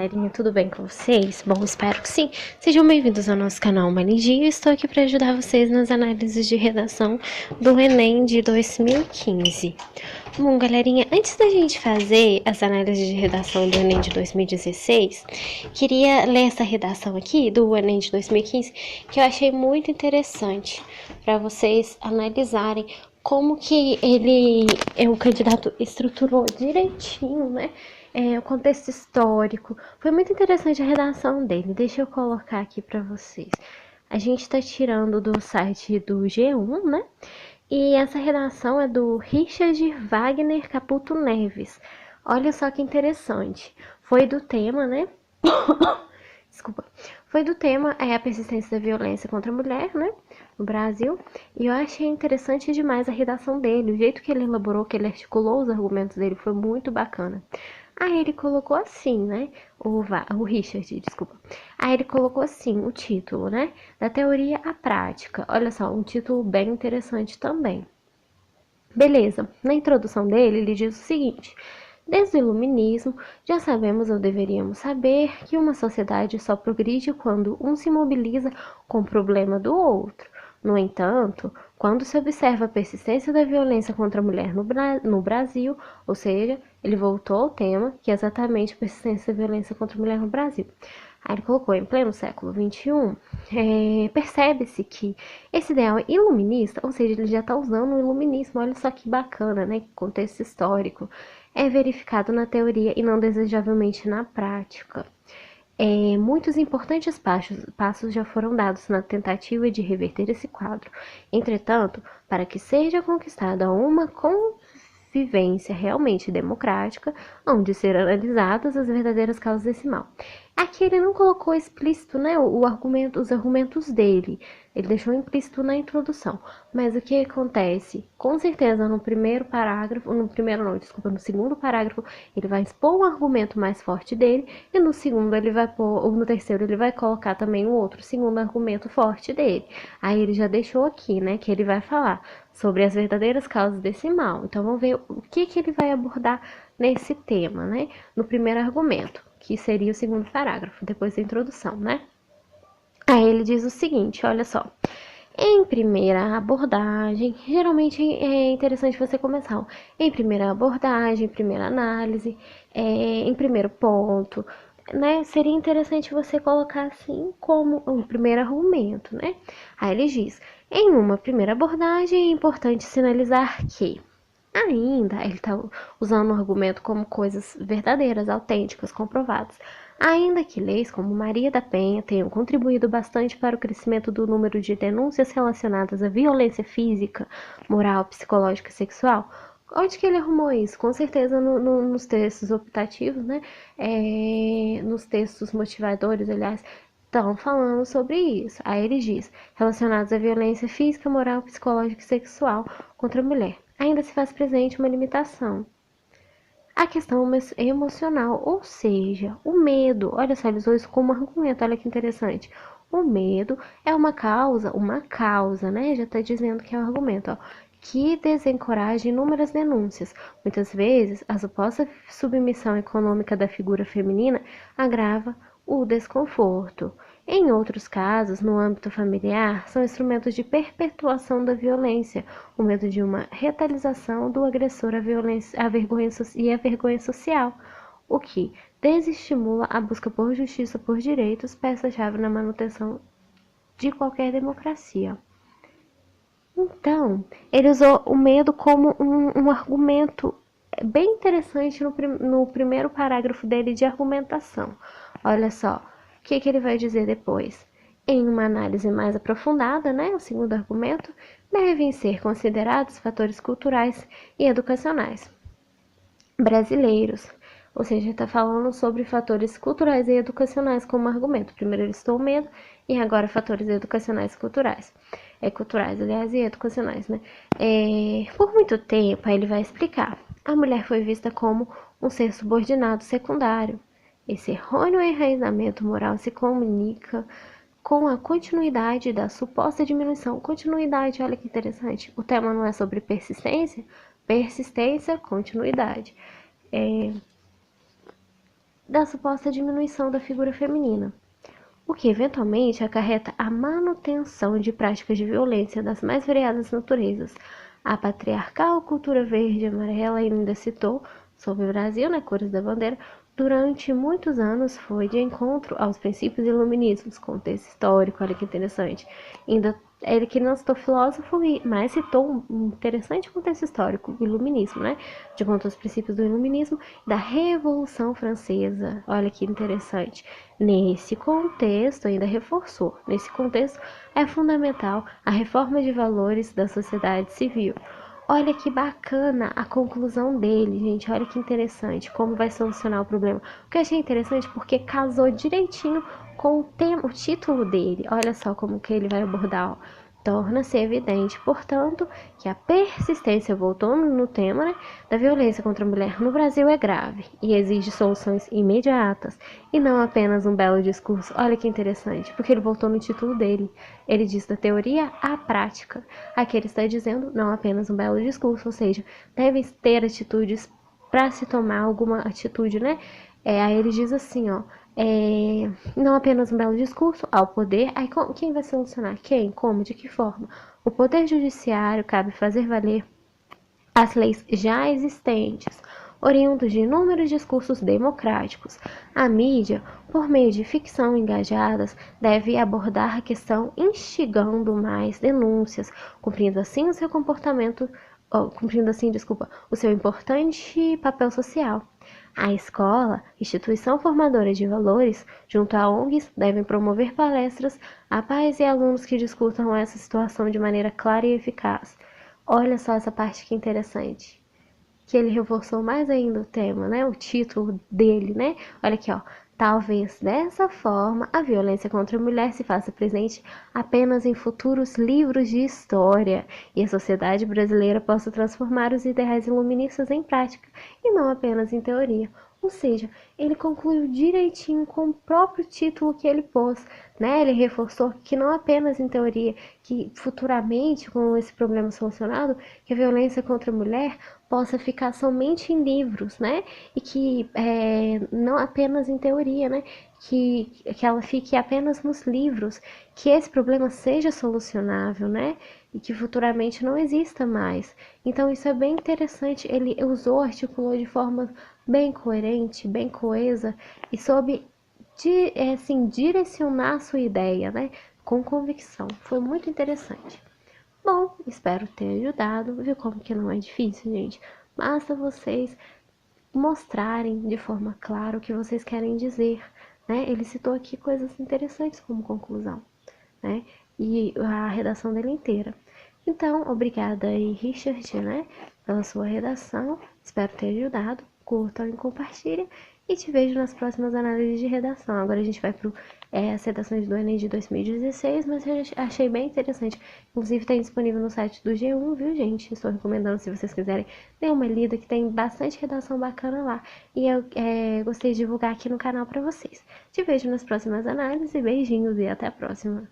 galerinha, tudo bem com vocês? Bom, espero que sim. Sejam bem-vindos ao nosso canal Manidia. Estou aqui para ajudar vocês nas análises de redação do Enem de 2015. Bom, galerinha, antes da gente fazer as análises de redação do Enem de 2016, queria ler essa redação aqui do Enem de 2015, que eu achei muito interessante para vocês analisarem como que o candidato estruturou direitinho, né? O contexto histórico. Foi muito interessante a redação dele. Deixa eu colocar aqui para vocês. A gente está tirando do site do G1, né? E essa redação é do Richard Wagner Caputo Neves. Olha só que interessante. Foi do tema, né? Desculpa. Foi do tema a persistência da violência contra a mulher, né? No Brasil. E eu achei interessante demais a redação dele. O jeito que ele elaborou, que ele articulou os argumentos dele foi muito bacana. Aí ele colocou assim, né? O Richard, desculpa. Aí ele colocou assim o título, né? Da teoria à prática. Olha só, um título bem interessante também. Beleza. Na introdução dele, ele diz o seguinte: desde o Iluminismo, já sabemos ou deveríamos saber que uma sociedade só progride quando um se mobiliza com o problema do outro. No entanto, quando se observa a persistência da violência contra a mulher no Brasil, ou seja, ele voltou ao tema, que é exatamente a persistência da violência contra a mulher no Brasil. Aí ele colocou, em pleno século XXI, percebe-se que esse ideal iluminista, ou seja, ele já está usando o iluminismo, olha só que bacana, né? Contexto histórico, é verificado na teoria e não desejavelmente na prática. Muitos importantes passos já foram dados na tentativa de reverter esse quadro. Entretanto, para que seja conquistada uma convivência realmente democrática, onde serão analisadas as verdadeiras causas desse mal. Aqui ele não colocou explícito, né, os argumentos dele. Ele deixou implícito na introdução. Mas o que acontece? Com certeza, no segundo parágrafo, ele vai expor um argumento mais forte dele, e no segundo ele vai pôr, ou no terceiro ele vai colocar também um outro segundo argumento forte dele. Aí ele já deixou aqui, né, que ele vai falar sobre as verdadeiras causas desse mal. Então vamos ver o que ele vai abordar nesse tema, né? No primeiro argumento, que seria o segundo parágrafo, depois da introdução, né? Aí ele diz o seguinte, olha só. Em primeira abordagem, geralmente é interessante você começar em primeira abordagem, primeira análise, em primeiro ponto, né? Seria interessante você colocar assim como um primeiro argumento, né? Aí ele diz, em uma primeira abordagem é importante sinalizar que ainda, ele está usando o argumento como coisas verdadeiras, autênticas, comprovadas. Ainda que leis como Maria da Penha tenham contribuído bastante para o crescimento do número de denúncias relacionadas à violência física, moral, psicológica e sexual, onde que ele arrumou isso? Com certeza nos textos optativos, né? Nos textos motivadores, aliás, estão falando sobre isso. Aí ele diz, relacionados à violência física, moral, psicológica e sexual contra a mulher. Ainda se faz presente uma limitação. A questão emocional, ou seja, o medo. Olha só, ele usou isso como argumento, olha que interessante. O medo é uma causa, né? Já está dizendo que é um argumento, ó, que desencoraja inúmeras denúncias. Muitas vezes, a suposta submissão econômica da figura feminina agrava o desconforto. Em outros casos, no âmbito familiar, são instrumentos de perpetuação da violência, o medo de uma retaliação do agressor à violência, à vergonha social, o que desestimula a busca por justiça por direitos, peça-chave na manutenção de qualquer democracia. Então, ele usou o medo como um argumento bem interessante no primeiro parágrafo dele de argumentação. Olha só, o que ele vai dizer depois? Em uma análise mais aprofundada, né, o segundo argumento, devem ser considerados fatores culturais e educacionais brasileiros. Ou seja, está falando sobre fatores culturais e educacionais como argumento. Primeiro ele citou o medo e agora fatores educacionais e culturais. Culturais, aliás, e educacionais, né? Por muito tempo, aí ele vai explicar. A mulher foi vista como um ser subordinado secundário. Esse errôneo enraizamento moral se comunica com a continuidade da suposta diminuição. Continuidade, olha que interessante. O tema não é sobre persistência, continuidade. da suposta diminuição da figura feminina, o que eventualmente acarreta a manutenção de práticas de violência das mais variadas naturezas. A patriarcal cultura verde e amarela ainda citou sobre o Brasil, na cores da bandeira, durante muitos anos foi de encontro aos princípios iluministas, contexto histórico, olha que interessante. Ainda ele que não citou filósofo, mas citou um interessante contexto histórico, o iluminismo, né? De conta aos princípios do iluminismo, da Revolução Francesa, olha que interessante. Nesse contexto, ainda reforçou, nesse contexto é fundamental a reforma de valores da sociedade civil. Olha que bacana a conclusão dele, gente. Olha que interessante como vai solucionar o problema. O que eu achei interessante porque casou direitinho com o tema, o título dele. Olha só como que ele vai abordar, ó. Torna-se evidente, portanto, que a persistência, voltando no tema, né, da violência contra a mulher no Brasil é grave e exige soluções imediatas e não apenas um belo discurso. Olha que interessante, porque ele voltou no título dele. Ele diz da teoria à prática. Aqui ele está dizendo não apenas um belo discurso, ou seja, devem ter atitudes para se tomar alguma atitude, né? Aí ele diz assim, ó, não apenas um belo discurso, ao poder. Aí quem vai solucionar? Quem? Como? De que forma? O poder judiciário cabe fazer valer as leis já existentes, oriundos de inúmeros discursos democráticos. A mídia, por meio de ficção engajadas, deve abordar a questão instigando mais denúncias, cumprindo assim o seu comportamento, o seu importante papel social. A escola, instituição formadora de valores, junto a ONGs, devem promover palestras a pais e alunos que discutam essa situação de maneira clara e eficaz. Olha só essa parte que interessante, que ele reforçou mais ainda o tema, né? O título dele, né? Olha aqui, ó. Talvez dessa forma a violência contra a mulher se faça presente apenas em futuros livros de história e a sociedade brasileira possa transformar os ideais iluministas em prática e não apenas em teoria. Ou seja, ele concluiu direitinho com o próprio título que ele pôs, né? Ele reforçou que não apenas em teoria, que futuramente, com esse problema solucionado, que a violência contra a mulher possa ficar somente em livros, né? E que não apenas em teoria, né? Que ela fique apenas nos livros, que esse problema seja solucionável, né? E que futuramente não exista mais. Então isso é bem interessante. Ele usou, articulou de forma bem coerente, bem coesa e soube direcionar a sua ideia, né? Com convicção. Foi muito interessante. Bom, espero ter ajudado. Viu como que não é difícil, gente? Basta vocês mostrarem de forma clara o que vocês querem dizer, né? Ele citou aqui coisas interessantes como conclusão, né? E a redação dele inteira. Então, obrigada aí, Richard, né, pela sua redação. Espero ter ajudado. Curtam e compartilhem. E te vejo nas próximas análises de redação. Agora a gente vai para as redações do Enem de 2016, mas eu achei bem interessante. Inclusive, está disponível no site do G1, viu, gente? Estou recomendando, se vocês quiserem, dê uma lida, que tem bastante redação bacana lá. E eu gostei de divulgar aqui no canal para vocês. Te vejo nas próximas análises. Beijinhos e até a próxima.